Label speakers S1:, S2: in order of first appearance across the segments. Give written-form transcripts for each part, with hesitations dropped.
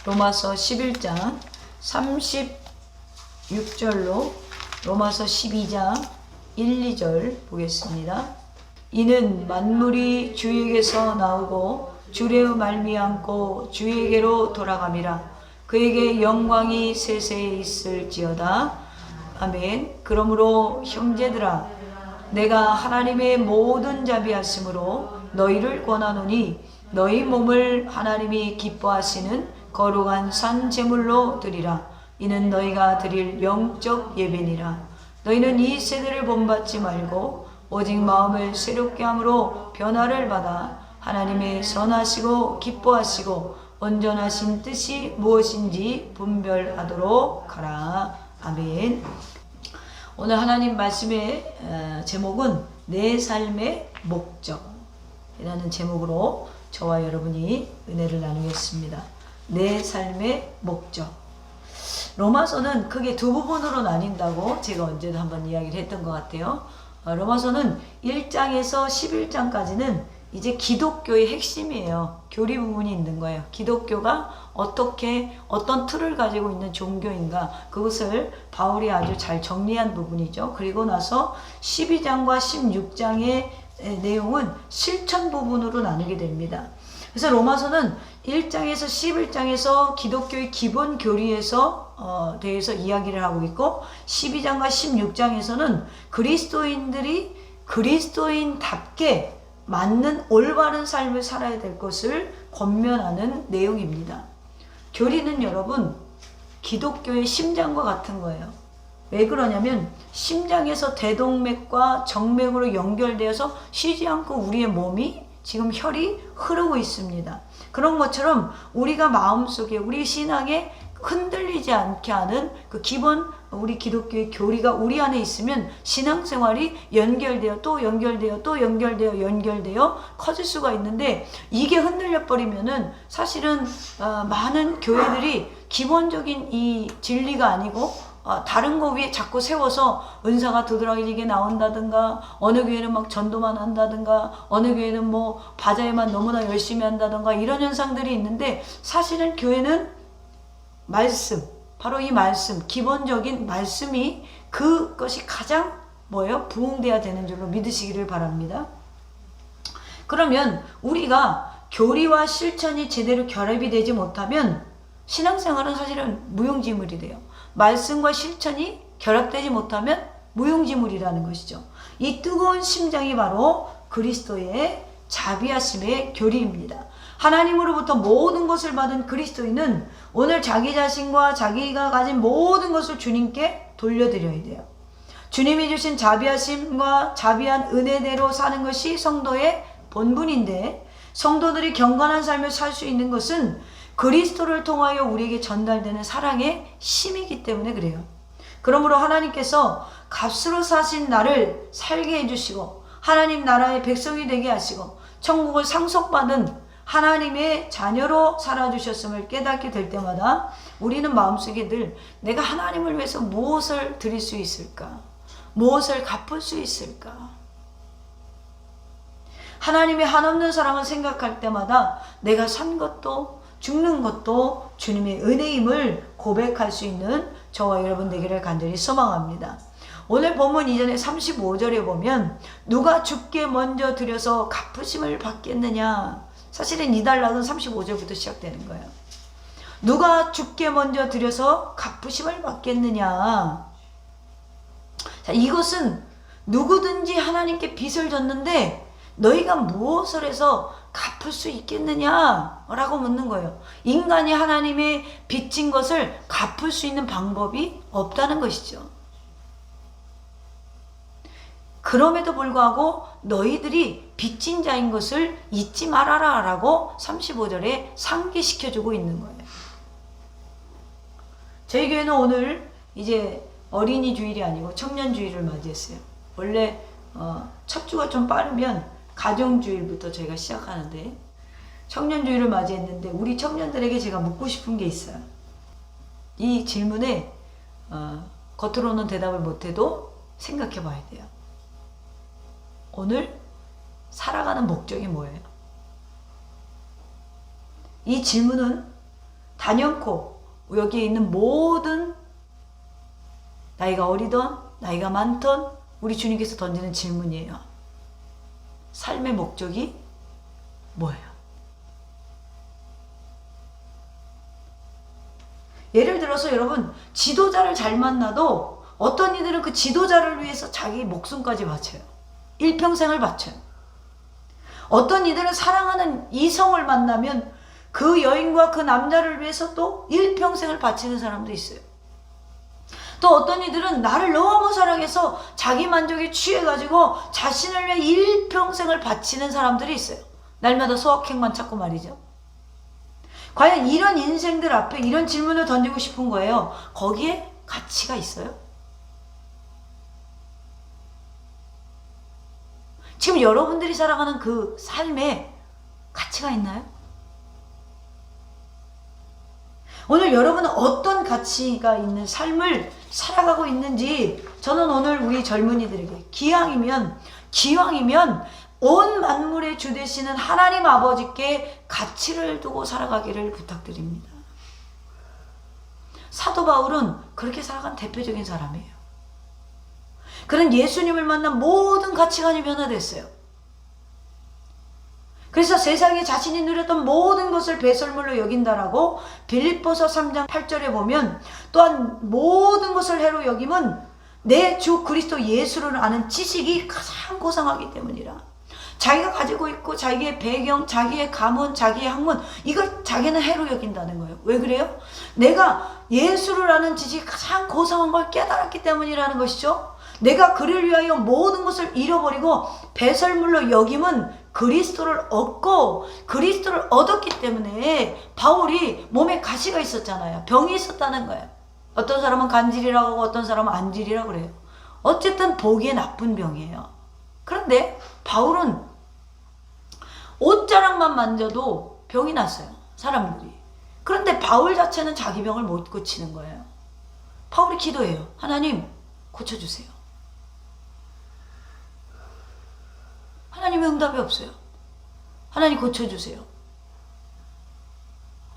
S1: 로마서 11장 36절로 로마서 12장 1, 2절 보겠습니다. 이는 만물이 주에게서 나오고 주로 말미암고 주에게로 돌아감이라. 그에게 영광이 세세에 있을지어다. 아멘. 그러므로 형제들아, 내가 하나님의 모든 자비하심으로 너희를 권하노니 너희 몸을 하나님이 기뻐하시는 거룩한 산 제물로 드리라. 이는 너희가 드릴 영적 예배니라. 너희는 이 세대를 본받지 말고 오직 마음을 새롭게 함으로 변화를 받아 하나님의 선하시고 기뻐하시고 온전하신 뜻이 무엇인지 분별하도록 하라. 아멘. 오늘 하나님 말씀의 제목은 내 삶의 목적이라는 제목으로 저와 여러분이 은혜를 나누겠습니다. 내 삶의 목적. 로마서는 크게 두 부분으로 나뉜다고 제가 언제도 한번 이야기를 했던 것 같아요. 로마서는 1장에서 11장까지는 이제 기독교의 핵심이에요. 교리 부분이 있는 거예요. 기독교가 어떤 틀을 가지고 있는 종교인가, 그것을 바울이 아주 잘 정리한 부분이죠. 그리고 나서 12장과 16장의 내용은 실천 부분으로 나누게 됩니다. 그래서 로마서는 1장에서 11장에서 기독교의 기본 교리에서 대해서 이야기를 하고 있고, 12장과 16장에서는 그리스도인들이 그리스도인답게 맞는 올바른 삶을 살아야 될 것을 권면하는 내용입니다. 교리는 여러분 기독교의 심장과 같은 거예요. 왜 그러냐면 심장에서 대동맥과 정맥으로 연결되어서 쉬지 않고 우리의 몸이 지금 혈이 흐르고 있습니다. 그런 것처럼 우리가 마음속에 우리 신앙에 흔들리지 않게 하는 그 기본 우리 기독교의 교리가 우리 안에 있으면 신앙생활이 연결되어 또 연결되어 또 연결되어 커질 수가 있는데, 이게 흔들려 버리면은 사실은 많은 교회들이 기본적인 이 진리가 아니고 다른 거 위에 자꾸 세워서 은사가 두드러지게 나온다든가, 어느 교회는 막 전도만 한다든가, 어느 교회는 뭐 바자회만 너무나 열심히 한다든가, 이런 현상들이 있는데, 사실은 교회는 말씀, 바로 이 말씀, 기본적인 말씀이 그것이 가장 뭐예요? 부흥돼야 되는 줄로 믿으시기를 바랍니다. 그러면 우리가 교리와 실천이 제대로 결합이 되지 못하면 신앙생활은 사실은 무용지물이 돼요. 말씀과 실천이 결합되지 못하면 무용지물이라는 것이죠. 이 뜨거운 심장이 바로 그리스도의 자비하심의 교리입니다. 하나님으로부터 모든 것을 받은 그리스도인은 오늘 자기 자신과 자기가 가진 모든 것을 주님께 돌려드려야 돼요. 주님이 주신 자비하심과 자비한 은혜대로 사는 것이 성도의 본분인데, 성도들이 경건한 삶을 살 수 있는 것은 그리스도를 통하여 우리에게 전달되는 사랑의 힘이기 때문에 그래요. 그러므로 하나님께서 값으로 사신 나를 살게 해주시고 하나님 나라의 백성이 되게 하시고 천국을 상속받은 하나님의 자녀로 살아주셨음을 깨닫게 될 때마다 우리는 마음속에 늘 내가 하나님을 위해서 무엇을 드릴 수 있을까? 무엇을 갚을 수 있을까? 하나님의 한없는 사랑을 생각할 때마다 내가 산 것도 죽는 것도 주님의 은혜임을 고백할 수 있는 저와 여러분 되기를 간절히 소망합니다. 오늘 본문 이전에 35절에 보면 누가 주께 먼저 드려서 갚으심을 받겠느냐, 사실은 이 단락은 35절부터 시작되는 거예요. 누가 주께 먼저 드려서 갚으심을 받겠느냐. 자, 이것은 누구든지 하나님께 빚을 졌는데 너희가 무엇을 해서 갚을 수 있겠느냐라고 묻는 거예요. 인간이 하나님의 빚진 것을 갚을 수 있는 방법이 없다는 것이죠. 그럼에도 불구하고 너희들이 빚진 자인 것을 잊지 말아라 라고 35절에 상기시켜주고 있는 거예요. 저희 교회는 오늘 이제 어린이 주일이 아니고 청년 주일을 맞이했어요. 원래 첫 주가 좀 빠르면 가정 주일부터 저희가 시작하는데 청년 주일을 맞이했는데 우리 청년들에게 제가 묻고 싶은 게 있어요. 이 질문에 겉으로는 대답을 못해도 생각해 봐야 돼요. 오늘 살아가는 목적이 뭐예요? 이 질문은 단연코 여기에 있는 모든 나이가 어리던 나이가 많던 우리 주님께서 던지는 질문이에요. 삶의 목적이 뭐예요? 예를 들어서 여러분, 지도자를 잘 만나도 어떤 이들은 그 지도자를 위해서 자기 목숨까지 바쳐요. 일평생을 바쳐요. 어떤 이들은 사랑하는 이성을 만나면 그 여인과 그 남자를 위해서 또 일평생을 바치는 사람도 있어요. 또 어떤 이들은 나를 너무 사랑해서 자기 만족에 취해가지고 자신을 위해 일평생을 바치는 사람들이 있어요. 날마다 소확행만 찾고 말이죠. 과연 이런 인생들 앞에 이런 질문을 던지고 싶은 거예요. 거기에 가치가 있어요? 지금 여러분들이 살아가는 그 삶에 가치가 있나요? 오늘 여러분은 어떤 가치가 있는 삶을 살아가고 있는지 저는 오늘 우리 젊은이들에게 기왕이면 온 만물의 주 되시는 하나님 아버지께 가치를 두고 살아가기를 부탁드립니다. 사도 바울은 그렇게 살아간 대표적인 사람이에요. 그는 예수님을 만난 모든 가치관이 변화됐어요. 그래서 세상에 자신이 누렸던 모든 것을 배설물로 여긴다라고 빌립보서 3장 8절에 보면, 또한 모든 것을 해로 여김은 내 주 그리스도 예수를 아는 지식이 가장 고상하기 때문이라. 자기가 가지고 있고 자기의 배경, 자기의 가문, 자기의 학문, 이걸 자기는 해로 여긴다는 거예요. 왜 그래요? 내가 예수를 아는 지식이 가장 고상한 걸 깨달았기 때문이라는 것이죠. 내가 그를 위하여 모든 것을 잃어버리고 배설물로 여김은 그리스도를 얻고, 그리스도를 얻었기 때문에 바울이 몸에 가시가 있었잖아요. 병이 있었다는 거예요. 어떤 사람은 간질이라고 하고 어떤 사람은 안질이라고 그래요. 어쨌든 보기에 나쁜 병이에요. 그런데 바울은 옷자락만 만져도 병이 났어요, 사람들이. 그런데 바울 자체는 자기 병을 못 고치는 거예요. 바울이 기도해요. 하나님 고쳐주세요. 하나님의 응답이 없어요. 하나님 고쳐주세요.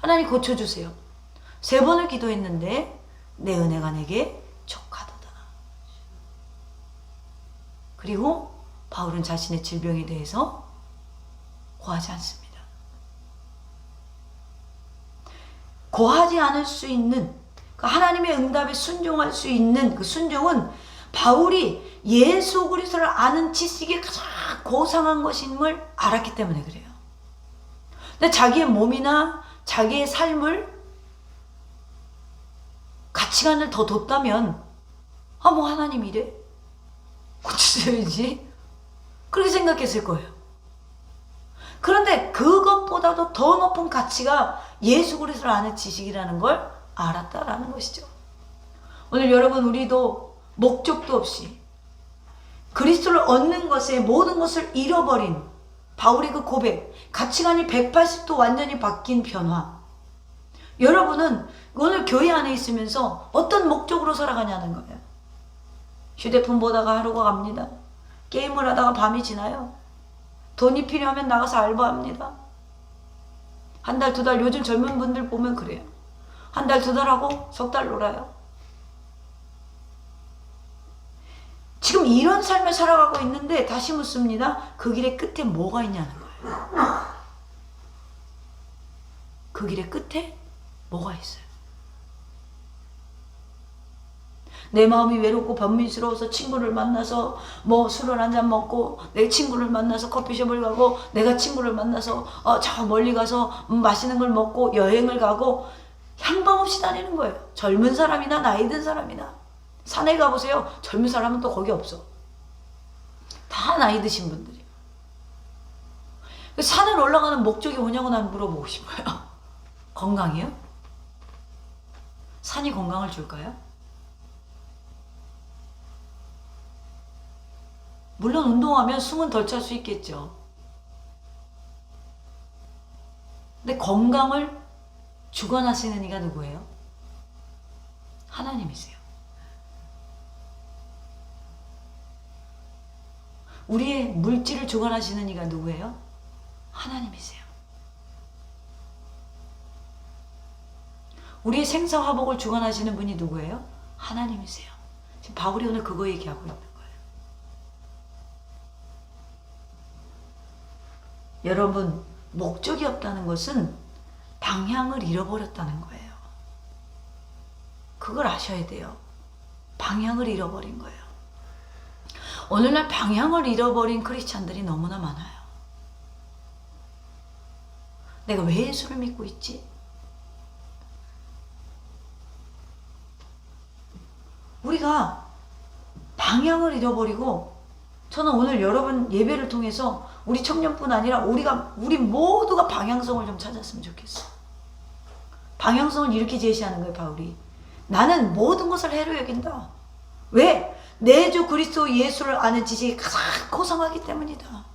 S1: 하나님 고쳐주세요. 3번을 기도했는데 내 은혜가 내게 족하도다. 그리고 바울은 자신의 질병에 대해서 고하지 않습니다. 고하지 않을 수 있는, 그 하나님의 응답에 순종할 수 있는 그 순종은 바울이 예수 그리스도를 아는 지식이 가장 고상한 것임을 알았기 때문에 그래요. 근데 자기의 몸이나 자기의 삶을, 가치관을 더 뒀다면, 뭐 하나님 이래? 고쳐줘야지. 그렇게 생각했을 거예요. 그런데 그것보다도 더 높은 가치가 예수 그리스도를 아는 지식이라는 걸 알았다라는 것이죠. 오늘 여러분, 우리도 목적도 없이 그리스도를 얻는 것에 모든 것을 잃어버린 바울의 그 고백, 가치관이 180도 완전히 바뀐 변화. 여러분은 오늘 교회 안에 있으면서 어떤 목적으로 살아가냐는 거예요. 휴대폰 보다가 하루가 갑니다. 게임을 하다가 밤이 지나요. 돈이 필요하면 나가서 알바합니다. 한 달, 2달, 요즘 젊은 분들 보면 그래요. 한 달, 2달 하고 석 달 놀아요. 지금 이런 삶을 살아가고 있는데 다시 묻습니다. 그 길의 끝에 뭐가 있냐는 거예요. 그 길의 끝에 뭐가 있어요? 내 마음이 외롭고 번민스러워서 친구를 만나서 술을 한잔 먹고, 내 친구를 만나서 커피숍을 가고, 내가 친구를 만나서 저 멀리 가서 맛있는 걸 먹고 여행을 가고, 향방 없이 다니는 거예요. 젊은 사람이나 나이 든 사람이나. 산에 가보세요. 젊은 사람은 또 거기 없어. 다 나이 드신 분들이에요. 산을 올라가는 목적이 뭐냐고 난 물어보고 싶어요. 건강이요? 산이 건강을 줄까요? 물론 운동하면 숨은 덜 찰 수 있겠죠. 근데 건강을 주관하시는 이가 누구예요? 하나님이세요. 우리의 물질을 주관하시는 이가 누구예요? 하나님이세요. 우리의 생사화복을 주관하시는 분이 누구예요? 하나님이세요. 지금 바울이 오늘 그거 얘기하고 있는 거예요. 여러분, 목적이 없다는 것은 방향을 잃어버렸다는 거예요. 그걸 아셔야 돼요. 방향을 잃어버린 거예요. 오늘날 방향을 잃어버린 크리스찬들이 너무나 많아요. 내가 왜 예수를 믿고 있지? 우리가 방향을 잃어버리고, 저는 오늘 여러분 예배를 통해서 우리 청년뿐 아니라 우리 모두가 방향성을 좀 찾았으면 좋겠어. 방향성을 이렇게 제시하는 거예요, 바울이. 나는 모든 것을 해로 여긴다. 왜? 내 주 그리스도 예수를 아는 지식이 가장 고상하기 때문이다.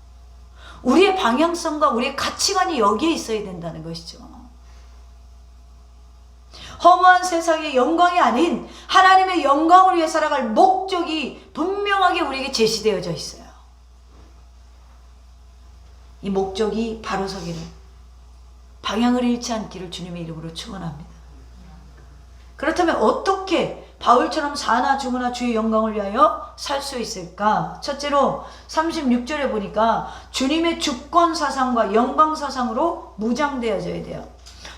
S1: 우리의 방향성과 우리의 가치관이 여기에 있어야 된다는 것이죠. 허무한 세상의 영광이 아닌 하나님의 영광을 위해 살아갈 목적이 분명하게 우리에게 제시되어져 있어요. 이 목적이 바로 서기를, 방향을 잃지 않기를 주님의 이름으로 축원합니다. 그렇다면 어떻게 바울처럼 사나 죽으나 주의 영광을 위하여 살 수 있을까? 첫째로 36절에 보니까 주님의 주권 사상과 영광 사상으로 무장되어져야 돼요.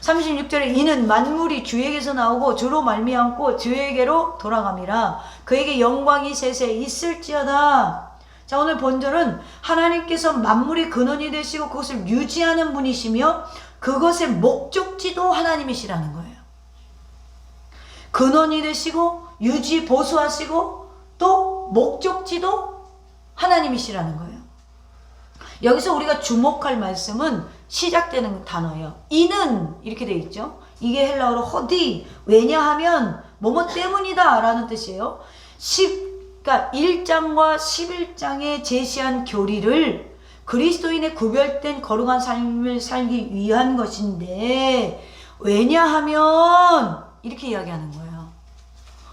S1: 36절에 이는 만물이 주에게서 나오고 주로 말미암고 주에게로 돌아감이라 그에게 영광이 세세 있을지어다. 자, 오늘 본절은 하나님께서 만물의 근원이 되시고 그것을 유지하는 분이시며 그것의 목적지도 하나님이시라는 거예요. 근원이 되시고 유지 보수하시고 또 목적지도 하나님이시라는 거예요. 여기서 우리가 주목할 말씀은 시작되는 단어예요. 이는 이렇게 되어 있죠. 이게 헬라어로 호디, 왜냐하면 뭐뭐 때문이다 라는 뜻이에요. 그러니까 1장과 11장에 제시한 교리를 그리스도인의 구별된 거룩한 삶을 살기 위한 것인데, 왜냐하면 이렇게 이야기하는 거예요.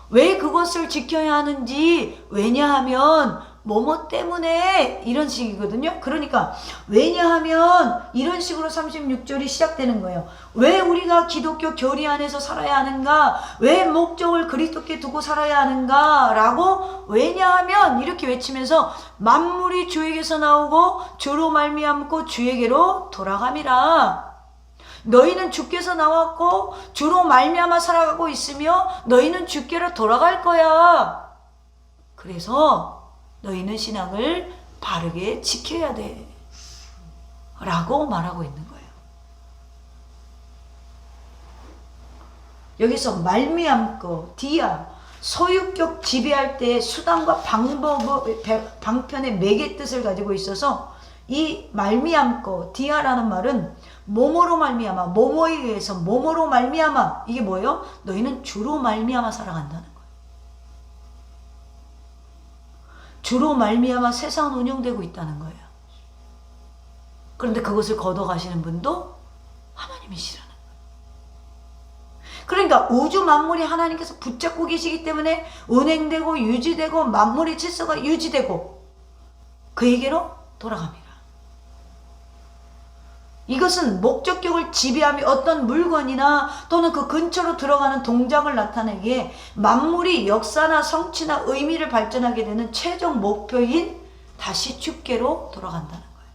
S1: 왜 그것을 지켜야 하는지, 왜냐하면 뭐뭐 때문에, 이런 식이거든요. 그러니까 왜냐하면 이런 식으로 36절이 시작되는 거예요. 왜 우리가 기독교 교리 안에서 살아야 하는가, 왜 목적을 그리스도께 두고 살아야 하는가 라고, 왜냐하면 이렇게 외치면서 만물이 주에게서 나오고 주로 말미암고 주에게로 돌아감이라. 너희는 주께서 나왔고 주로 말미암아 살아가고 있으며 너희는 주께로 돌아갈 거야. 그래서 너희는 신앙을 바르게 지켜야 돼 라고 말하고 있는 거예요. 여기서 말미암고 디아, 소유격 지배할 때 수단과 방편의 매개 뜻을 가지고 있어서 이 말미암고 디아라는 말은 뭐뭐로 말미암아, 뭐뭐에 의해서 뭐뭐로 말미암아, 이게 뭐예요? 너희는 주로 말미암아 살아간다는 거예요. 주로 말미암아 세상은 운영되고 있다는 거예요. 그런데 그것을 걷어가시는 분도 하나님이시라는 거예요. 그러니까 우주 만물이 하나님께서 붙잡고 계시기 때문에 운행되고 유지되고 만물의 질서가 유지되고 그에게로 돌아갑니다. 이것은 목적격을 지배하며 어떤 물건이나 또는 그 근처로 들어가는 동작을 나타내기에 만물이 역사나 성취나 의미를 발전하게 되는 최종 목표인 다시 주께로 돌아간다는 거예요.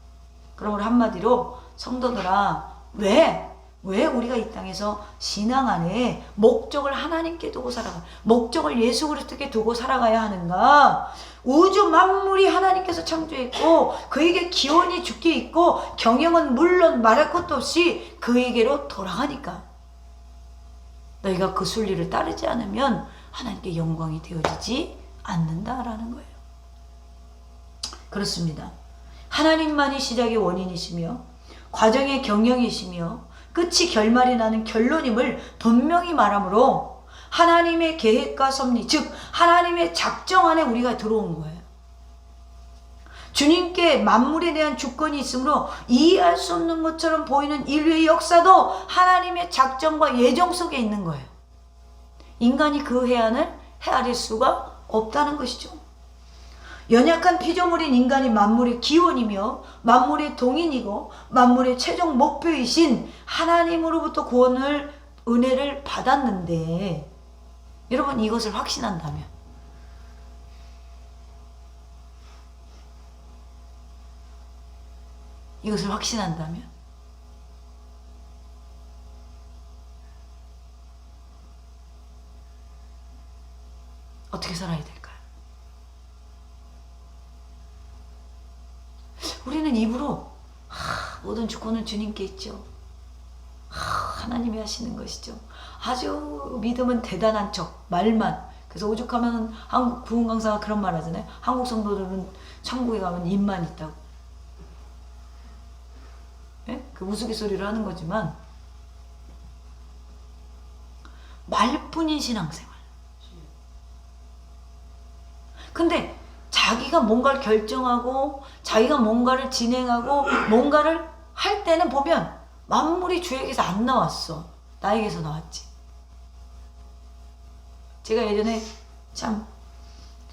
S1: 그러므로 한마디로 성도들아, 왜 우리가 이 땅에서 신앙 안에 목적을 하나님께 두고 살아가, 목적을 예수 그리스도께 두고 살아가야 하는가? 우주 만물이 하나님께서 창조했고 그에게 기원이 주께 있고 경영은 물론 말할 것도 없이 그에게로 돌아가니까 너희가 그 순리를 따르지 않으면 하나님께 영광이 되어지지 않는다라는 거예요. 그렇습니다. 하나님만이 시작의 원인이시며 과정의 경영이시며 끝이 결말이 나는 결론임을 분명히 말하므로 하나님의 계획과 섭리, 즉 하나님의 작정 안에 우리가 들어온 거예요. 주님께 만물에 대한 주권이 있으므로 이해할 수 없는 것처럼 보이는 인류의 역사도 하나님의 작정과 예정 속에 있는 거예요. 인간이 그 해안을 헤아릴 수가 없다는 것이죠. 연약한 피조물인 인간이 만물의 기원이며 만물의 동인이고 만물의 최종 목표이신 하나님으로부터 구원을 은혜를 받았는데 여러분 이것을 확신한다면 어떻게 살아야 될까요? 우리는 입으로 모든 주권은 주님께 있죠. 하나님이 하시는 것이죠. 아주 믿음은 대단한 척, 말만. 그래서 오죽하면 한국 부흥 강사가 그런 말 하잖아요. 한국 성도들은 천국에 가면 입만 있다고. 예? 그 우스갯소리를 하는 거지만 말뿐인 신앙생활. 근데 자기가 뭔가를 결정하고 자기가 뭔가를 진행하고 뭔가를 할 때는 보면 만물이 주에게서 안 나왔어. 나에게서 나왔지. 제가 예전에 참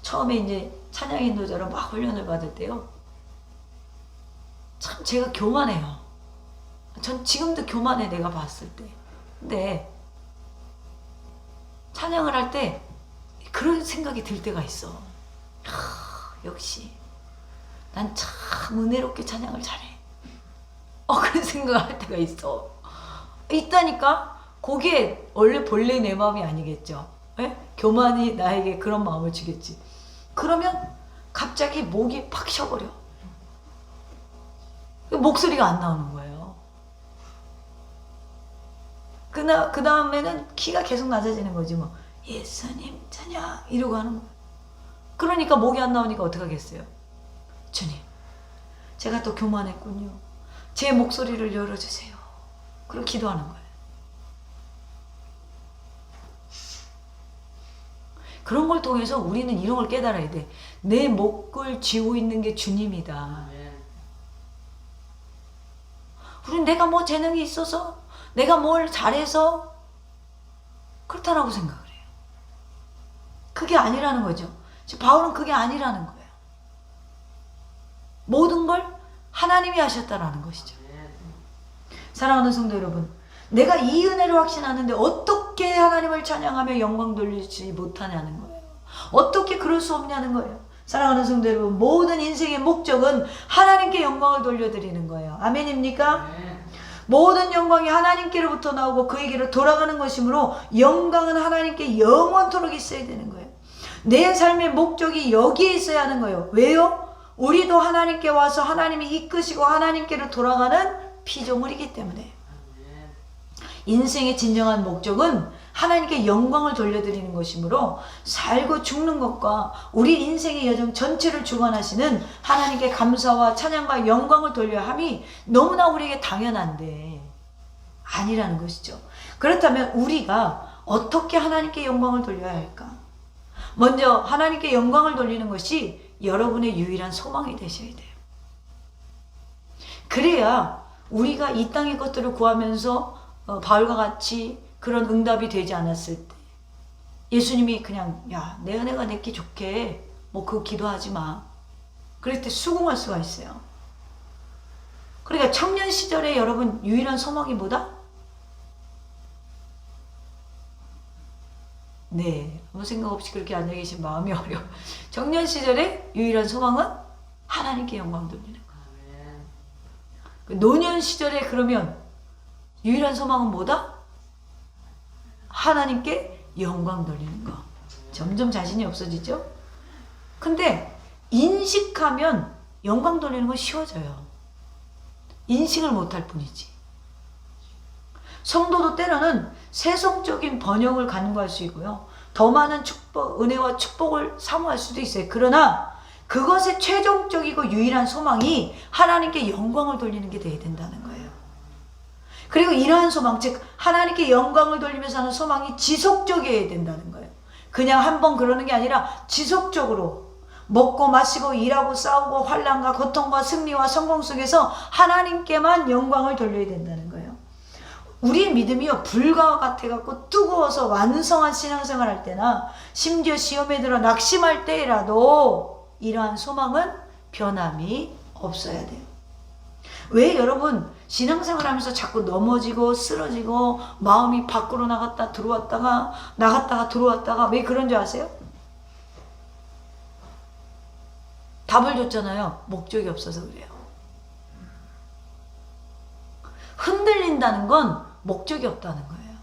S1: 처음에 이제 찬양 인도자로 막 훈련을 받을 때요. 참 제가 교만해요. 전 지금도 교만해, 내가 봤을 때. 근데 찬양을 할 때 그런 생각이 들 때가 있어. 역시 난 참 은혜롭게 찬양을 잘해. 그런 생각을 할 때가 있어. 있다니까. 그게 원래 본래 내 마음이 아니겠죠. 예? 교만이 나에게 그런 마음을 주겠지. 그러면 갑자기 목이 팍 쉬어버려. 목소리가 안 나오는 거예요. 그 다음에는 키가 계속 낮아지는 거지 뭐. 예수님 찬양 이러고 하는 거예요. 그러니까 목이 안 나오니까 어떡하겠어요? 주님, 제가 또 교만했군요. 제 목소리를 열어주세요. 그럼 기도하는 거예요. 그런 걸 통해서 우리는 이런 걸 깨달아야 돼. 내 목을 쥐고 있는 게 주님이다. 우리는 내가 뭐 재능이 있어서, 내가 뭘 잘해서 그렇다라고 생각을 해요. 그게 아니라는 거죠. 바울은 그게 아니라는 거예요. 모든 걸 하나님이 하셨다라는 것이죠. 사랑하는 성도 여러분, 내가 이 은혜를 확신하는데 어떻게 하나님을 찬양하며 영광 돌리지 못하냐는 거예요. 어떻게 그럴 수 없냐는 거예요. 사랑하는 성도 여러분, 모든 인생의 목적은 하나님께 영광을 돌려드리는 거예요. 아멘입니까? 모든 영광이 하나님께로부터 나오고 그에게로 돌아가는 것이므로 영광은 하나님께 영원토록 있어야 되는 거예요. 내 삶의 목적이 여기에 있어야 하는 거예요. 왜요? 우리도 하나님께 와서 하나님이 이끄시고 하나님께로 돌아가는 피조물이기 때문에. 인생의 진정한 목적은 하나님께 영광을 돌려드리는 것이므로 살고 죽는 것과 우리 인생의 여정 전체를 주관하시는 하나님께 감사와 찬양과 영광을 돌려야 함이 너무나 우리에게 당연한데 아니라는 것이죠. 그렇다면 우리가 어떻게 하나님께 영광을 돌려야 할까? 먼저 하나님께 영광을 돌리는 것이 여러분의 유일한 소망이 되셔야 돼요. 그래야 우리가 이 땅의 것들을 구하면서 바울과 같이 그런 응답이 되지 않았을 때 예수님이 그냥 야, 내 은혜가 내게 좋게 뭐 그거 기도하지 마. 그럴 때 수긍할 수가 있어요. 그러니까 청년 시절에 여러분 유일한 소망이 뭐다? 네, 아무 생각 없이 그렇게 앉아 계신 마음이 어려워. 청년 시절에 유일한 소망은 하나님께 영광 돌리는 거. 노년 시절에 그러면 유일한 소망은 뭐다? 하나님께 영광 돌리는 거. 점점 자신이 없어지죠? 근데 인식하면 영광 돌리는 건 쉬워져요. 인식을 못할 뿐이지. 성도도 때로는 세속적인 번영을 간구할 수 있고요. 더 많은 축복, 은혜와 축복을 사모할 수도 있어요. 그러나 그것의 최종적이고 유일한 소망이 하나님께 영광을 돌리는 게 되어야 된다는 거예요. 그리고 이러한 소망, 즉 하나님께 영광을 돌리면서 하는 소망이 지속적이어야 된다는 거예요. 그냥 한번 그러는 게 아니라 지속적으로 먹고 마시고 일하고 싸우고 환난과 고통과 승리와 성공 속에서 하나님께만 영광을 돌려야 된다는 거예요. 우리의 믿음이요 불과 같아갖고 뜨거워서 완성한 신앙생활 할 때나 심지어 시험에 들어 낙심할 때라도 이러한 소망은 변함이 없어야 돼요. 왜 여러분 신앙생활 하면서 자꾸 넘어지고 쓰러지고 마음이 밖으로 나갔다 들어왔다가 들어왔다가 왜 그런 줄 아세요? 답을 줬잖아요. 목적이 없어서 그래요. 흔들린다는 건 목적이 없다는 거예요.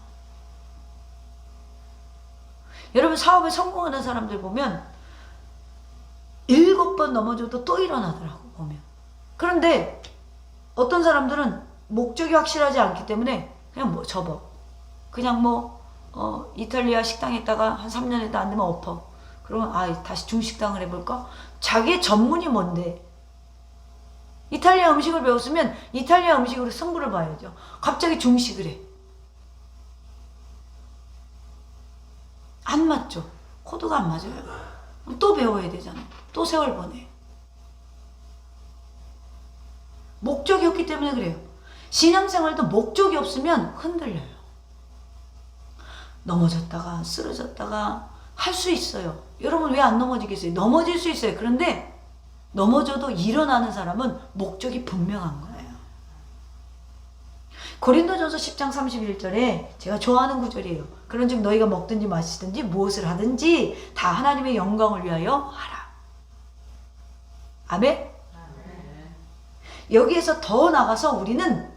S1: 여러분 사업에 성공하는 사람들 보면 7번 넘어져도 또 일어나더라고 보면. 그런데 어떤 사람들은 목적이 확실하지 않기 때문에 그냥 뭐 접어. 그냥 이탈리아 식당에 있다가 한 3년에도 안 되면 엎어. 그러면 다시 중식당을 해볼까? 자기의 전문이 뭔데? 이탈리아 음식을 배웠으면 이탈리아 음식으로 승부를 봐야죠. 갑자기 중식을 해. 안 맞죠? 코드가 안 맞아요. 또 배워야 되잖아. 또 세월 보내. 목적이 없기 때문에 그래요. 신앙생활도 목적이 없으면 흔들려요. 넘어졌다가 쓰러졌다가 할 수 있어요. 여러분 왜 안 넘어지겠어요? 넘어질 수 있어요. 그런데 넘어져도 일어나는 사람은 목적이 분명한 거예요. 고린도전서 10장 31절에 제가 좋아하는 구절이에요. 그런즉 너희가 먹든지 마시든지 무엇을 하든지 다 하나님의 영광을 위하여 하라. 아멘? 여기에서 더 나가서 우리는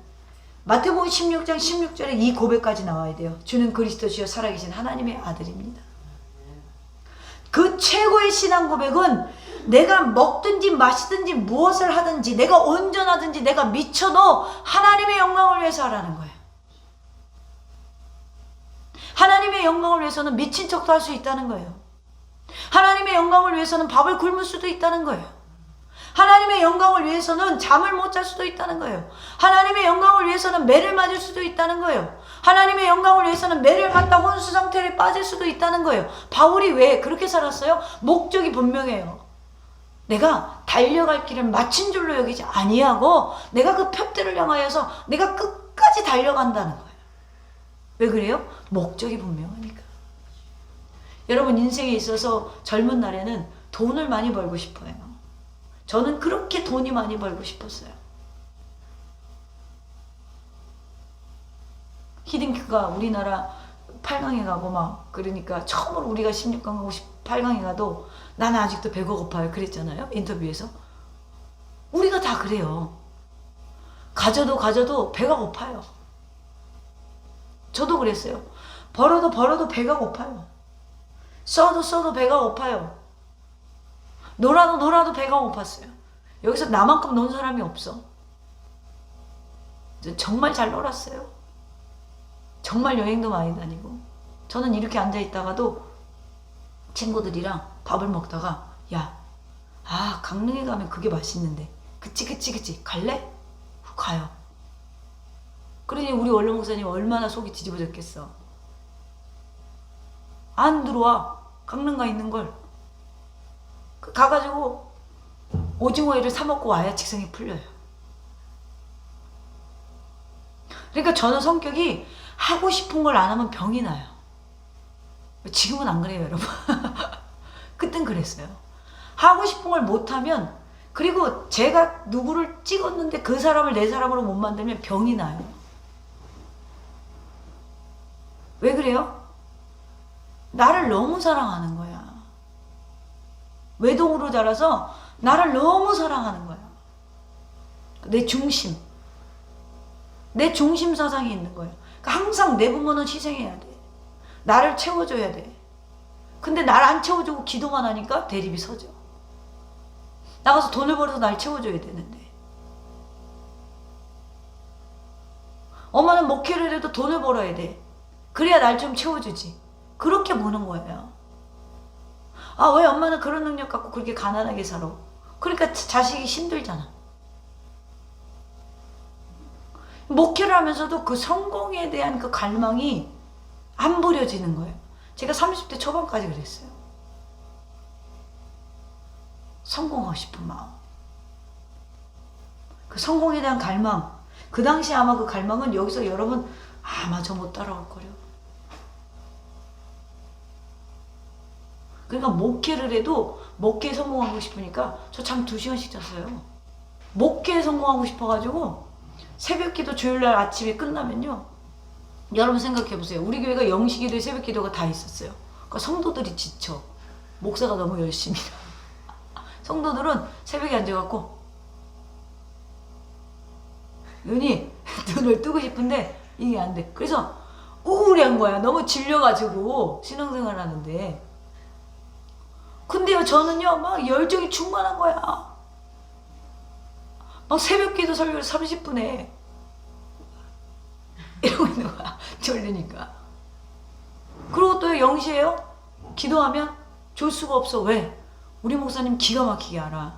S1: 마태복음 16장 16절에 이 고백까지 나와야 돼요. 주는 그리스도시요 살아계신 하나님의 아들입니다. 그 최고의 신앙 고백은 내가 먹든지 마시든지 무엇을 하든지 내가 온전하든지 내가 미쳐도 하나님의 영광을 위해서 하라는 거예요. 하나님의 영광을 위해서는 미친 척도 할 수 있다는 거예요. 하나님의 영광을 위해서는 밥을 굶을 수도 있다는 거예요. 하나님의 영광을 위해서는 잠을 못 잘 수도 있다는 거예요. 하나님의 영광을 위해서는 매를 맞을 수도 있다는 거예요. 하나님의 영광을 위해서는 매를 맞다 혼수 상태에 빠질 수도 있다는 거예요. 바울이 왜 그렇게 살았어요? 목적이 분명해요. 내가 달려갈 길을 마친 줄로 여기지 아니하고 내가 그 표대를 향하여서 내가 끝까지 달려간다는 거예요. 왜 그래요? 목적이 분명하니까. 여러분 인생에 있어서 젊은 날에는 돈을 많이 벌고 싶어요. 저는 그렇게 돈이 많이 벌고 싶었어요. 히딩크가 우리나라 8강에 가고 막 그러니까 처음으로 우리가 16강 가고 8강에 가도 나는 아직도 배가 고파요 그랬잖아요. 인터뷰에서. 우리가 다 그래요. 가져도 배가 고파요. 저도 그랬어요. 벌어도 배가 고파요. 써도 배가 고파요. 놀아도 배가 고팠어요. 여기서 나만큼 논 사람이 없어. 정말 잘 놀았어요. 정말 여행도 많이 다니고. 저는 이렇게 앉아있다가도 친구들이랑 밥을 먹다가 강릉에 가면 그게 맛있는데 그치 갈래? 가요. 그러니 우리 원로 목사님 얼마나 속이 뒤집어졌겠어. 안 들어와. 강릉 가 있는 걸. 가가지고 오징어회를 사 먹고 와야 직성이 풀려요. 그러니까 저는 성격이 하고 싶은 걸 안 하면 병이 나요. 지금은 안 그래요, 여러분. 그땐 그랬어요. 하고 싶은 걸 못하면, 그리고 제가 누구를 찍었는데 그 사람을 내 사람으로 못 만들면 병이 나요. 왜 그래요? 나를 너무 사랑하는 거야. 외동으로 자라서 나를 너무 사랑하는 거야. 내 중심 사상이 있는 거예요. 그러니까 항상 내 부모는 희생해야 돼. 나를 채워줘야 돼. 근데 나를 안 채워주고 기도만 하니까 대립이 서죠. 나가서 돈을 벌어서 날 채워줘야 되는데. 엄마는 목회를 해도 돈을 벌어야 돼. 그래야 날 좀 채워주지. 그렇게 보는 거예요. 왜 엄마는 그런 능력 갖고 그렇게 가난하게 살아? 그러니까 자식이 힘들잖아. 목회를 하면서도 그 성공에 대한 그 갈망이 안 버려지는 거예요. 제가 30대 초반까지 그랬어요. 성공하고 싶은 마음. 그 성공에 대한 갈망. 그 당시 아마 그 갈망은 여기서 여러분 아마 저 못 따라올 거려. 그러니까 목회를 해도 목회에 성공하고 싶으니까 저 잠 2시간씩 잤어요. 목회에 성공하고 싶어가지고 새벽기도 주일날 아침에 끝나면요, 여러분 생각해 보세요. 우리 교회가 영시기도에 새벽기도가 다 있었어요. 그러니까 성도들이 지쳐. 목사가 너무 열심히. 성도들은 새벽에 앉아갖고 눈을 뜨고 싶은데 이게 안 돼. 그래서 우울한 거야. 너무 질려가지고 신앙생활 하는데. 근데요, 저는요 막 열정이 충만한 거야. 막 새벽기도 설교를 30분에 이러고 있는 거야. 졸리니까. 그리고 또 0시에요 기도하면 졸 수가 없어. 왜? 우리 목사님 기가 막히게 알아.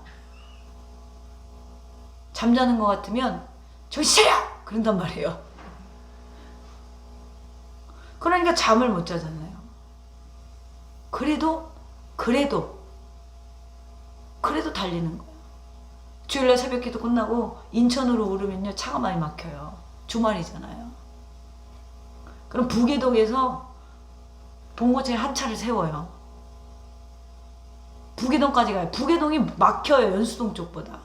S1: 잠자는 것 같으면 정신 차려! 그런단 말이에요. 그러니까 잠을 못 자잖아요. 그래도 달리는 거예요. 주일날 새벽기도 끝나고 인천으로 오르면요 차가 많이 막혀요. 주말이잖아요. 그럼 부계동에서 봉고차에 한 차를 세워요. 부계동까지 가요. 부계동이 막혀요. 연수동 쪽보다.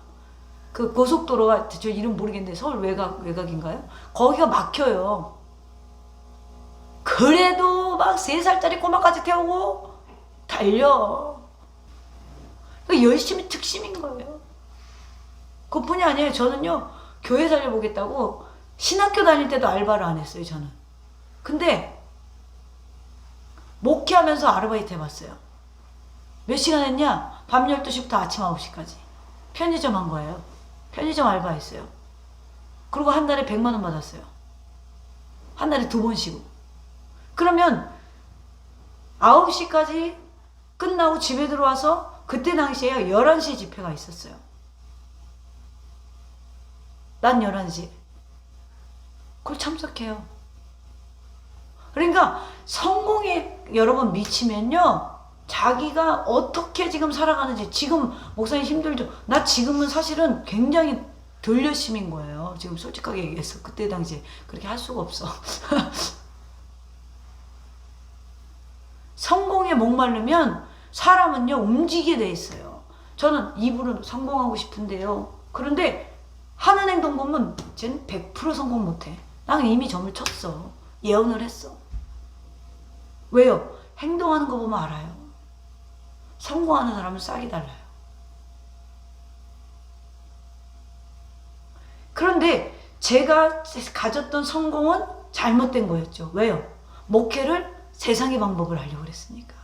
S1: 그 고속도로가 저 이름 모르겠는데 서울 외곽인가요? 거기가 막혀요. 그래도 막 3살짜리 꼬마까지 태우고 달려. 열심히 특심인 거예요. 그뿐이 아니에요. 저는요 교회 살려보겠다고 신학교 다닐 때도 알바를 안 했어요. 저는. 근데 목회하면서 아르바이트 해봤어요. 몇 시간 했냐? 밤 12시부터 아침 9시까지 편의점 한 거예요. 편의점 알바했어요. 그리고 한 달에 100만 원 받았어요. 한 달에 2번 쉬고. 그러면 9시까지 끝나고 집에 들어와서 그때 당시에 11시 집회가 있었어요. 난 11시. 그걸 참석해요. 그러니까 성공에 여러분 미치면요 자기가 어떻게 지금 살아가는지. 지금 목사님 힘들죠? 나 지금은 사실은 굉장히 덜 열심인 거예요. 지금 솔직하게 얘기해서 그때 당시에 그렇게 할 수가 없어. 성공에 목마르면 사람은요 움직이게 돼 있어요. 저는 입으로 성공하고 싶은데요. 그런데 하는 행동 보면 쟤는 100% 성공 못해. 나는 이미 점을 쳤어. 예언을 했어. 왜요? 행동하는 거 보면 알아요. 성공하는 사람은 싹이 달라요. 그런데 제가 가졌던 성공은 잘못된 거였죠. 왜요? 목회를 세상의 방법을 하려고 그랬으니까.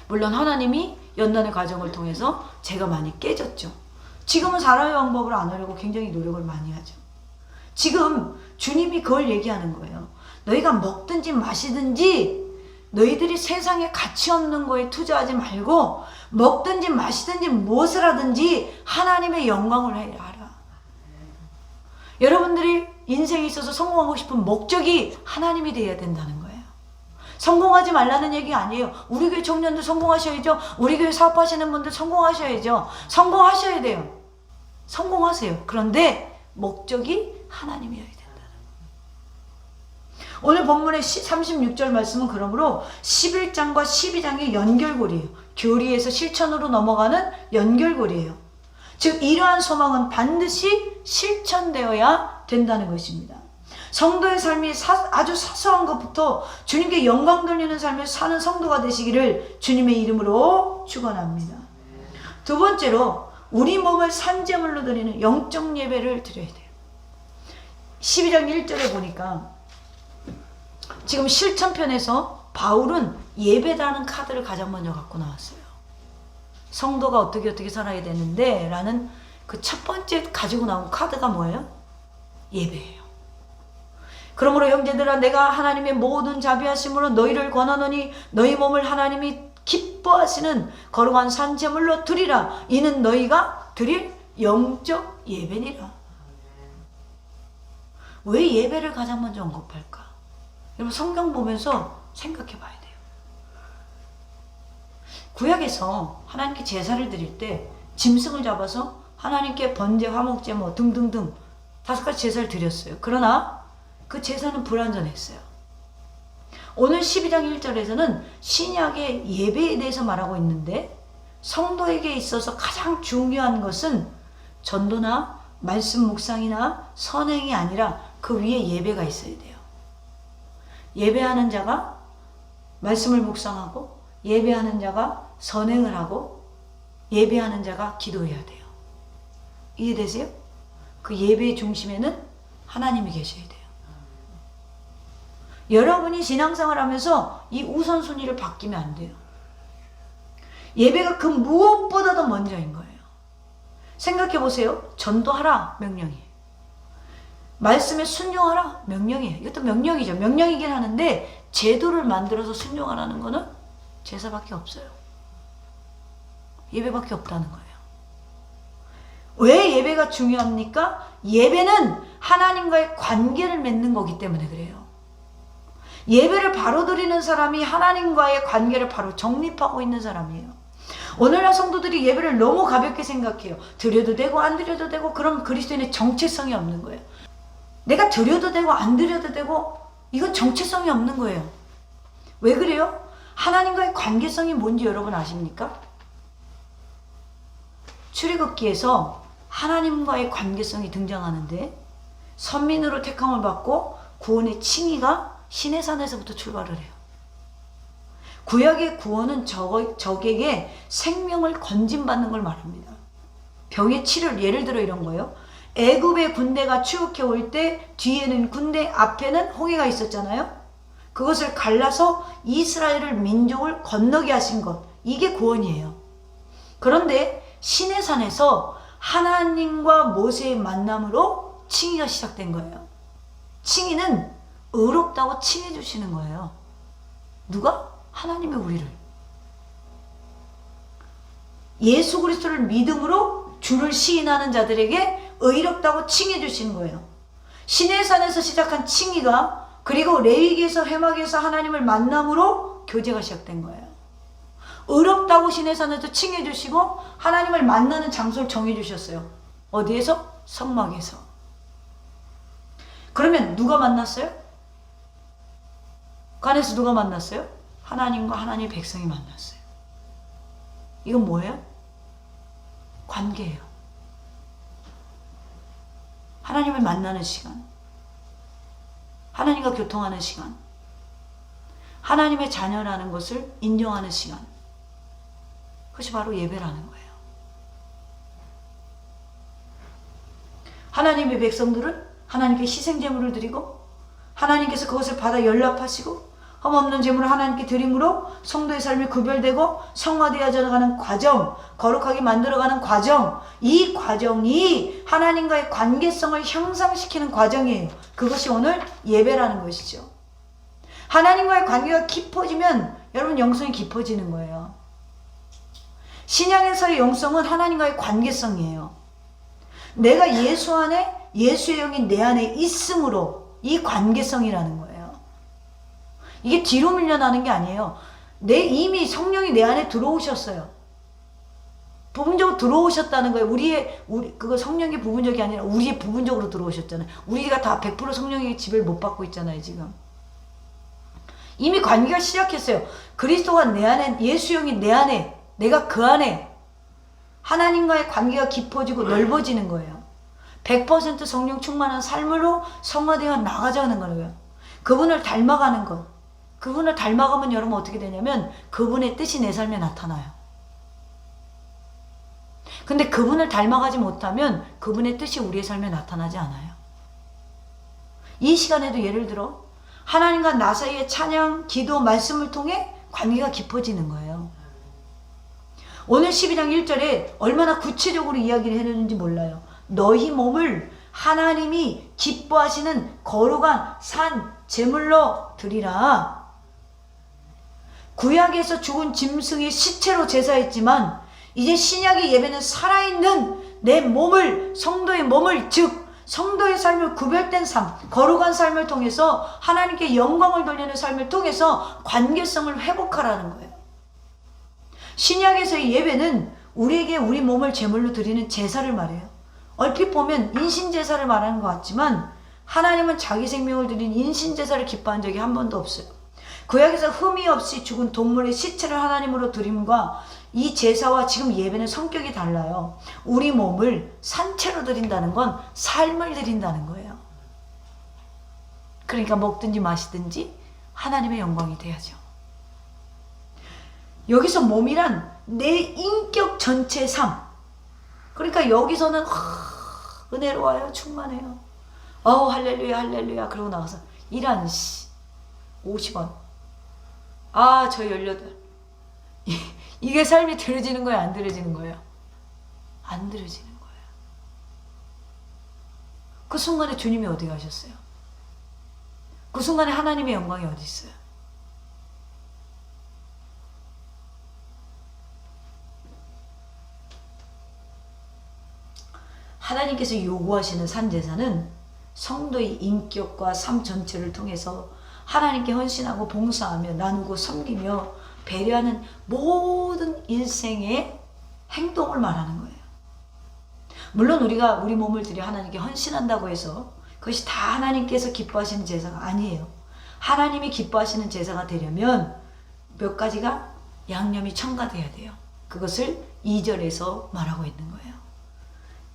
S1: 물론 하나님이 연단의 과정을 통해서 제가 많이 깨졌죠. 지금은 사람의 방법을 안 하려고 굉장히 노력을 많이 하죠. 지금 주님이 그걸 얘기하는 거예요. 너희가 먹든지 마시든지 너희들이 세상에 가치 없는 거에 투자하지 말고 먹든지 마시든지 무엇을 하든지 하나님의 영광을 하라. 여러분들이 인생에 있어서 성공하고 싶은 목적이 하나님이 되어야 된다는 거예요. 성공하지 말라는 얘기가 아니에요. 우리 교회 청년들 성공하셔야죠. 우리 교회 사업하시는 분들 성공하셔야죠. 성공하셔야 돼요. 성공하세요. 그런데 목적이 하나님이어야 된다는 거예요. 오늘 본문의 36절 말씀은 그러므로 11장과 12장의 연결고리예요. 교리에서 실천으로 넘어가는 연결고리예요. 즉 이러한 소망은 반드시 실천되어야 된다는 것입니다. 성도의 삶이 아주 사소한 것부터 주님께 영광 돌리는 삶을 사는 성도가 되시기를 주님의 이름으로 축원합니다. 두 번째로 우리 몸을 산제물로 드리는 영적 예배를 드려야 돼요. 12장 1절에 보니까 지금 실천편에서 바울은 예배라는 카드를 가장 먼저 갖고 나왔어요. 성도가 어떻게 살아야 되는데 라는 그 첫 번째 가지고 나온 카드가 뭐예요? 예배예요. 그러므로 형제들아 내가 하나님의 모든 자비하심으로 너희를 권하노니 너희 몸을 하나님이 기뻐하시는 거룩한 산제물로 드리라. 이는 너희가 드릴 영적 예배니라. 왜 예배를 가장 먼저 언급할까? 여러분 성경 보면서 생각해 봐야 돼요. 구약에서 하나님께 제사를 드릴 때 짐승을 잡아서 하나님께 번제, 화목제 뭐 등등등 5가지 제사를 드렸어요. 그러나 그 제사는 불완전했어요. 오늘 12장 1절에서는 신약의 예배에 대해서 말하고 있는데 성도에게 있어서 가장 중요한 것은 전도나 말씀 묵상이나 선행이 아니라 그 위에 예배가 있어야 돼요. 예배하는 자가 말씀을 묵상하고, 예배하는 자가 선행을 하고, 예배하는 자가 기도해야 돼요. 이해되세요? 그 예배의 중심에는 하나님이 계셔야 돼요. 여러분이 신앙생활 하면서 이 우선순위를 바뀌면 안 돼요. 예배가 그 무엇보다도 먼저인 거예요. 생각해 보세요. 전도하라, 명령이에요. 말씀에 순종하라, 명령이에요. 이것도 명령이죠. 명령이긴 하는데 제도를 만들어서 순종하라는 거는 제사밖에 없어요. 예배밖에 없다는 거예요. 왜 예배가 중요합니까? 예배는 하나님과의 관계를 맺는 거기 때문에 그래요. 예배를 바로 드리는 사람이 하나님과의 관계를 바로 정립하고 있는 사람이에요. 오늘날 성도들이 예배를 너무 가볍게 생각해요. 드려도 되고 안 드려도 되고, 그럼 그리스도인의 정체성이 없는 거예요. 내가 드려도 되고 안 드려도 되고, 이건 정체성이 없는 거예요. 왜 그래요? 하나님과의 관계성이 뭔지 여러분 아십니까? 출애굽기에서 하나님과의 관계성이 등장하는데, 선민으로 택함을 받고 구원의 칭의가 시내산에서부터 출발을 해요. 구약의 구원은 적에게 생명을 건진받는 걸 말합니다. 병의 치료를, 예를 들어 이런 거예요. 애굽의 군대가 추격해 올 때 뒤에는 군대, 앞에는 홍해가 있었잖아요. 그것을 갈라서 이스라엘을, 민족을 건너게 하신 것, 이게 구원이에요. 그런데 시내산에서 하나님과 모세의 만남으로 칭의가 시작된 거예요. 칭의는 의롭다고 칭해 주시는 거예요. 누가? 하나님이 우리를. 예수 그리스도를 믿음으로 주를 시인하는 자들에게 의롭다고 칭해 주시는 거예요. 시내산에서 시작한 칭의가, 그리고 레위기에서, 회막에서 하나님을 만남으로 교제가 시작된 거예요. 의롭다고 시내산에서 칭해 주시고 하나님을 만나는 장소를 정해 주셨어요. 어디에서? 성막에서. 그러면 누가 만났어요? 그 안에서 누가 만났어요? 하나님과 하나님의 백성이 만났어요. 이건 뭐예요? 관계예요. 하나님을 만나는 시간, 하나님과 교통하는 시간, 하나님의 자녀라는 것을 인정하는 시간, 그것이 바로 예배라는 거예요. 하나님의 백성들은 하나님께 희생제물을 드리고, 하나님께서 그것을 받아 연락하시고, 흠없는 제물을 하나님께 드림으로 성도의 삶이 구별되고 성화되어져 가는 과정, 거룩하게 만들어가는 과정, 이 과정이 하나님과의 관계성을 향상시키는 과정이에요. 그것이 오늘 예배라는 것이죠. 하나님과의 관계가 깊어지면 여러분 영성이 깊어지는 거예요. 신약에서의 영성은 하나님과의 관계성이에요. 내가 예수 안에, 예수의 영이 내 안에 있음으로, 이 관계성이라는 거예요. 이게 뒤로 밀려나는 게 아니에요. 이미 성령이 내 안에 들어오셨어요. 부분적으로 들어오셨다는 거예요. 그거 성령이 부분적이 아니라 우리의 부분적으로 들어오셨잖아요. 우리가 다 100% 성령의 지배를 못 받고 있잖아요, 지금. 이미 관계가 시작했어요. 그리스도가 내 안에, 예수 영이 내 안에, 내가 그 안에, 하나님과의 관계가 깊어지고 넓어지는 거예요. 100% 성령 충만한 삶으로 성화되어 나가자는 거예요. 그분을 닮아가는 것. 그분을 닮아가면 여러분 어떻게 되냐면 그분의 뜻이 내 삶에 나타나요. 근데 그분을 닮아가지 못하면 그분의 뜻이 우리의 삶에 나타나지 않아요. 이 시간에도 예를 들어 하나님과 나 사이의 찬양, 기도, 말씀을 통해 관계가 깊어지는 거예요. 오늘 12장 1절에 얼마나 구체적으로 이야기를 해주는지 몰라요. 너희 몸을 하나님이 기뻐하시는 거룩한 산 제물로 드리라. 구약에서 죽은 짐승의 시체로 제사했지만 이제 신약의 예배는 살아있는 내 몸을, 성도의 몸을, 즉 성도의 삶을 구별된 삶, 거룩한 삶을 통해서 하나님께 영광을 돌리는 삶을 통해서 관계성을 회복하라는 거예요. 신약에서의 예배는 우리에게 우리 몸을 제물로 드리는 제사를 말해요. 얼핏 보면 인신제사를 말하는 것 같지만 하나님은 자기 생명을 드린 인신제사를 기뻐한 적이 한 번도 없어요. 구약에서 흠이 없이 죽은 동물의 시체를 하나님으로 드림과 이 제사와 지금 예배는 성격이 달라요. 우리 몸을 산채로 드린다는 건 삶을 드린다는 거예요. 그러니까 먹든지 마시든지 하나님의 영광이 돼야죠. 여기서 몸이란 내 인격 전체의 삶. 그러니까 여기서는 은혜로워요. 충만해요. 할렐루야 할렐루야 그러고 나가서 일한 50원. 저 18. 이게 삶이 들어지는 거예요? 안 들어지는 거예요? 안 들어지는 거예요. 그 순간에 주님이 어디 가셨어요? 그 순간에 하나님의 영광이 어디 있어요? 하나님께서 요구하시는 산제사는 성도의 인격과 삶 전체를 통해서 하나님께 헌신하고 봉사하며 나누고 섬기며 배려하는 모든 일생의 행동을 말하는 거예요. 물론 우리가 우리 몸을 들여 하나님께 헌신한다고 해서 그것이 다 하나님께서 기뻐하시는 제사가 아니에요. 하나님이 기뻐하시는 제사가 되려면 몇 가지가 양념이 첨가돼야 돼요. 그것을 2절에서 말하고 있는 거예요.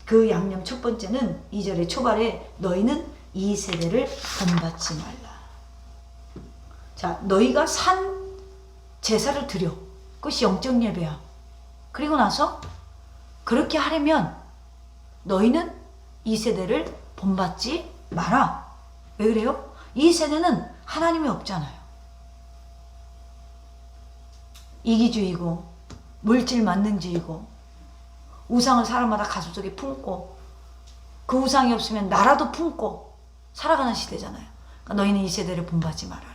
S1: 그 양념 첫 번째는 2절의 초발에 너희는 이 세대를 본받지 말라. 자, 너희가 산 제사를 드려. 그것이 영적 예배야. 그리고 나서 그렇게 하려면 너희는 이 세대를 본받지 마라. 왜 그래요? 이 세대는 하나님이 없잖아요. 이기주의고 물질 만능주의고 우상을 사람마다 가슴속에 품고 그 우상이 없으면 나라도 품고 살아가는 시대잖아요. 그러니까 너희는 이 세대를 본받지 말아라.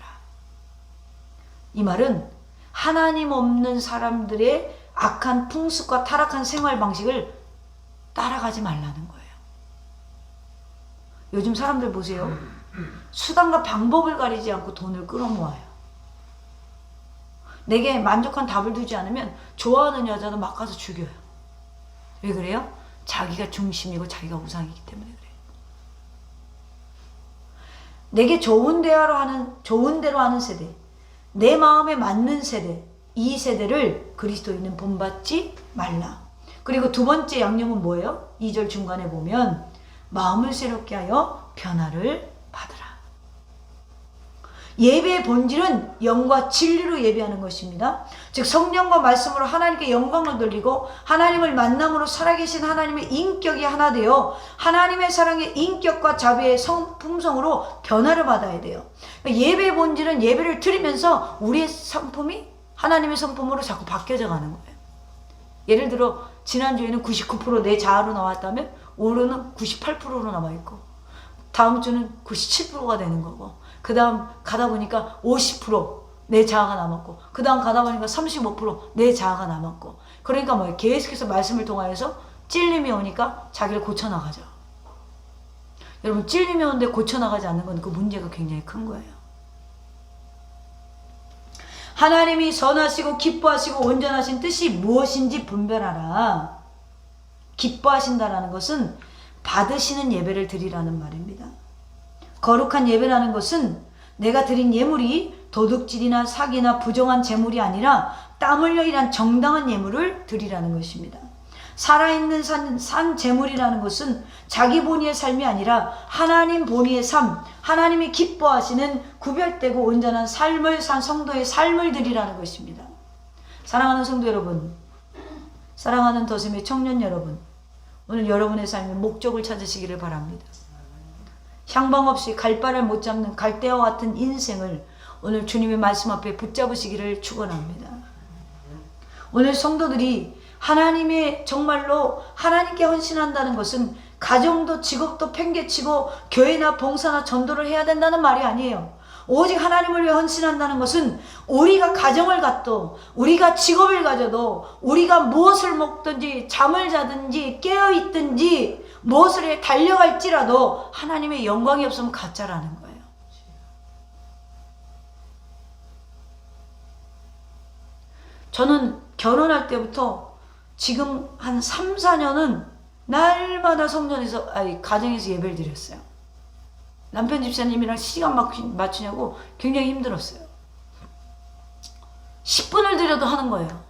S1: 이 말은 하나님 없는 사람들의 악한 풍습과 타락한 생활 방식을 따라가지 말라는 거예요. 요즘 사람들 보세요. 수단과 방법을 가리지 않고 돈을 끌어모아요. 내게 만족한 답을 두지 않으면 좋아하는 여자도 막 가서 죽여요. 왜 그래요? 자기가 중심이고 자기가 우상이기 때문에 그래요. 내게 좋은 대로 하는 세대, 내 마음에 맞는 세대, 이 세대를 그리스도인은 본받지 말라. 그리고 두 번째 양념은 뭐예요? 2절 중간에 보면 마음을 새롭게 하여 변화를 받으라. 예배의 본질은 영과 진리로 예배하는 것입니다. 즉 성령과 말씀으로 하나님께 영광을 돌리고 하나님을 만남으로 살아계신 하나님의 인격이 하나 되어 하나님의 사랑의 인격과 자비의 품성으로 변화를 받아야 돼요. 예배의 본질은 예배를 드리면서 우리의 성품이 하나님의 성품으로 자꾸 바뀌어져 가는 거예요. 예를 들어 지난주에는 99% 내 자아로 나왔다면 오늘은 98%로 남아있고 다음 주는 97%가 되는 거고 그 다음 가다 보니까 50% 내 자아가 남았고 그 다음 가다 보니까 35% 내 자아가 남았고 그러니까 뭐예요? 계속해서 말씀을 통하여서 찔림이 오니까 자기를 고쳐나가죠. 여러분 찔림이 오는데 고쳐나가지 않는 건 그 문제가 굉장히 큰 거예요. 하나님이 선하시고 기뻐하시고 온전하신 뜻이 무엇인지 분별하라. 기뻐하신다라는 것은 받으시는 예배를 드리라는 말입니다. 거룩한 예배라는 것은 내가 드린 예물이 도둑질이나 사기나 부정한 재물이 아니라 땀 흘려 일한 정당한 예물을 드리라는 것입니다. 살아있는 산 재물이라는 것은 자기 본의의 삶이 아니라 하나님 본의의 삶, 하나님이 기뻐하시는 구별되고 온전한 삶을 산 성도의 삶을 드리라는 것입니다. 사랑하는 성도 여러분, 사랑하는 더샘의 청년 여러분, 오늘 여러분의 삶의 목적을 찾으시기를 바랍니다. 향방 없이 갈 바를 못 잡는 갈대와 같은 인생을 오늘 주님의 말씀 앞에 붙잡으시기를 축원합니다. 오늘 성도들이 하나님의 정말로 하나님께 헌신한다는 것은 가정도 직업도 팽개치고 교회나 봉사나 전도를 해야 된다는 말이 아니에요. 오직 하나님을 위해 헌신한다는 것은 우리가 가정을 갖도 우리가 직업을 가져도 우리가 무엇을 먹든지 잠을 자든지 깨어있든지 무엇을 해 달려갈지라도 하나님의 영광이 없으면 가짜라는 거예요. 저는 결혼할 때부터 지금 한 3, 4년은 날마다 성전에서 가정에서 예배를 드렸어요. 남편 집사님이랑 시간 맞추냐고 굉장히 힘들었어요. 10분을 드려도 하는 거예요.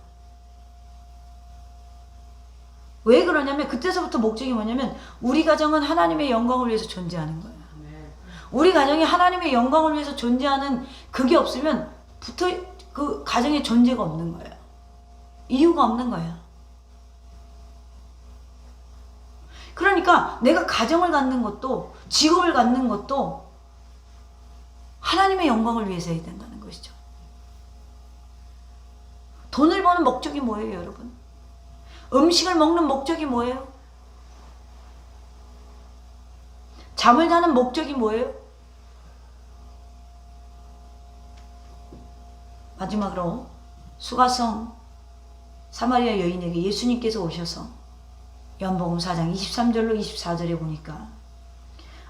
S1: 왜 그러냐면 그때서부터 목적이 뭐냐면 우리 가정은 하나님의 영광을 위해서 존재하는 거예요. 우리 가정이 하나님의 영광을 위해서 존재하는 그게 없으면 그 가정의 존재가 없는 거예요. 이유가 없는 거예요. 그러니까 내가 가정을 갖는 것도 직업을 갖는 것도 하나님의 영광을 위해서 해야 된다는 것이죠. 돈을 버는 목적이 뭐예요, 여러분? 음식을 먹는 목적이 뭐예요? 잠을 자는 목적이 뭐예요? 마지막으로 수가성 사마리아 여인에게 예수님께서 오셔서 요한복음 4장 23절로 24절에 보니까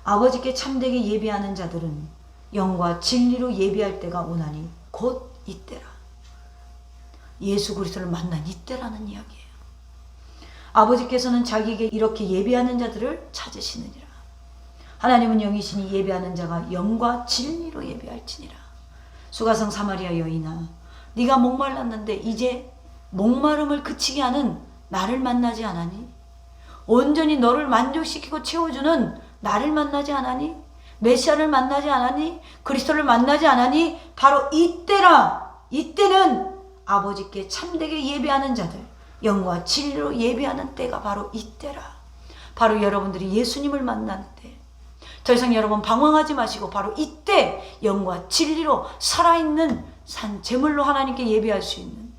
S1: 아버지께 참되게 예배하는 자들은 영과 진리로 예배할 때가 오나니 곧 이때라. 예수 그리스도를 만난 이때라는 이야기예요. 아버지께서는 자기에게 이렇게 예배하는 자들을 찾으시느니라. 하나님은 영이시니 예배하는 자가 영과 진리로 예배할지니라. 수가성 사마리아 여인아, 네가 목말랐는데 이제 목마름을 그치게 하는 나를 만나지 않았니? 온전히 너를 만족시키고 채워주는 나를 만나지 않았니? 메시아를 만나지 않았니? 그리스도를 만나지 않았니? 바로 이때라. 이때는 아버지께 참되게 예배하는 자들, 영과 진리로 예배하는 때가 바로 이때라. 바로 여러분들이 예수님을 만나는 때, 더 이상 여러분 방황하지 마시고 바로 이때 영과 진리로 살아있는 산 제물로 하나님께 예배할 수 있는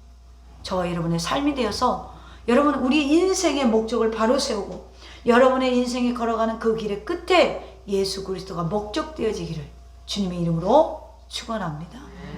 S1: 저와 여러분의 삶이 되어서 여러분 우리 인생의 목적을 바로 세우고 여러분의 인생이 걸어가는 그 길의 끝에 예수 그리스도가 목적되어지기를 주님의 이름으로 축원합니다.